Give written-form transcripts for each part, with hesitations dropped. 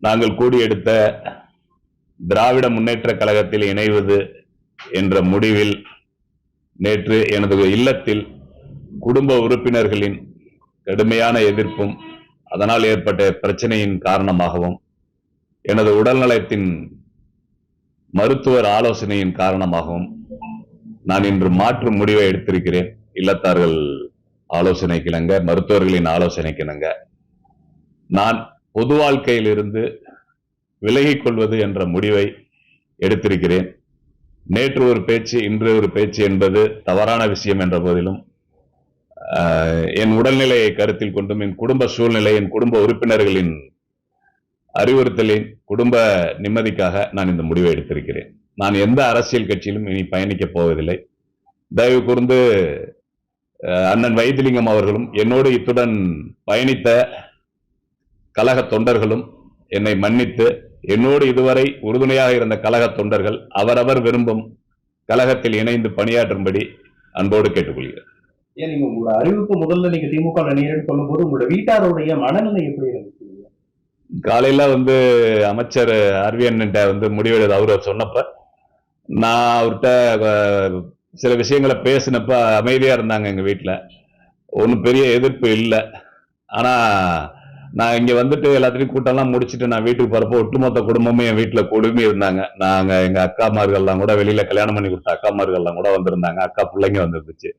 நாங்கள் கூடியெடுத்த திராவிட முன்னேற்ற கழகத்தில் இணைவது என்ற முடிவில் நேற்று எனது இல்லத்தில் குடும்ப உறுப்பினர்களின் கடுமையான எதிர்ப்பும் அதனால் ஏற்பட்ட பிரச்சனையின் காரணமாகவும் எனது உடல்நலத்தின் மருத்துவர் ஆலோசனையின் காரணமாகவும் நான் இன்று மாற்று முடிவை எடுத்திருக்கிறேன். இல்லத்தார்கள் ஆலோசனைக்கிணங்க, மருத்துவர்களின் ஆலோசனைக்கிணங்க நான் பொது வாழ்க்கையில் இருந்து விலகிக் கொள்வது என்ற முடிவை எடுத்திருக்கிறேன். நேற்று ஒரு பேச்சு, இன்று ஒரு பேச்சு என்பது தவறான விஷயம் என்ற போதிலும் என் உடல்நிலையை கருத்தில் கொண்டும், என் குடும்ப சூழ்நிலை, என் குடும்ப உறுப்பினர்களின் அறிவுறுத்தலின் குடும்ப நிம்மதிக்காக நான் இந்த முடிவை எடுத்திருக்கிறேன். நான் எந்த அரசியல் கட்சியிலும் இனி பயணிக்கப் போவதில்லை. தயவு கூர்ந்து அண்ணன் வைத்திலிங்கம் அவர்களும் என்னோடு இத்துடன் பயணித்த கழக தொண்டர்களும் என்னை மன்னித்து என்னோடு இதுவரை உறுதுணையாக இருந்த கழக தொண்டர்கள் அவரவர் விரும்பும் கழகத்தில் இணைந்து பணியாற்றும்படி அன்போடு கேட்டுக்கொள்கிறேன். ஏன் நீங்க உங்களோட அறிவிப்பு முதல்ல நீங்க திமுக நினைக்கிறேன்னு சொல்லும் போது உங்களோட வீட்டாருடைய மனநிலை எப்படி இருந்துச்சு? காலையில அமைச்சர் ஆர்விஎன் முடிவெடுத்து அவரை சொன்னப்ப நான் அவர்கிட்ட சில விஷயங்களை பேசினப்ப அமைதியா இருந்தாங்க. எங்க வீட்டுல ஒன்னும் பெரிய எதிர்ப்பு இல்லை. ஆனா நான் இங்க எல்லாத்தையும் கூட்டம்லாம் முடிச்சுட்டு நான் வீட்டுக்கு போறப்போ ஒட்டுமொத்த குடும்பமே என் வீட்டுல குடும்பி இருந்தாங்க. நாங்க எங்க அக்காமார்கள்லாம் கூட, வெளியில கல்யாணம் பண்ணி கொடுத்த அக்காமார்கள்லாம் கூட வந்திருந்தாங்க. அக்கா பிள்ளைங்க வந்துருந்துச்சு.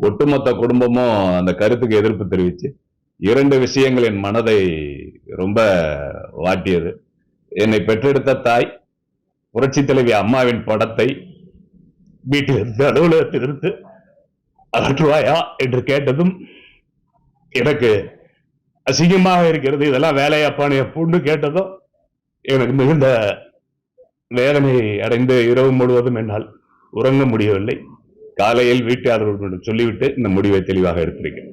ஒட்டுமொத்த குடும்பமும் அந்த கருத்துக்கு எதிர்ப்பு தெரிவிச்சு 2 விஷயங்கள் என் மனதை ரொம்ப வாட்டியது. என்னை பெற்றெடுத்த தாய் புரட்சி தலைவி அம்மாவின் படத்தை வீட்டிலிருந்து, அலுவலகத்திலிருந்து அகற்றுவாயா என்று கேட்டதும் எனக்கு அசிங்கமாக இருக்கிறது. இதெல்லாம் வேலையாப்பான்னு எப்போன்னு கேட்டதும் எனக்கு மிகுந்த வேதனை அடைந்து இரவு முழுவதும் என்னால் உறங்க முடியவில்லை. காலையில் வீட்டாளர்களுடன் சொல்லிவிட்டு இந்த முடிவை தெளிவாக எடுத்திருக்கிறேன்.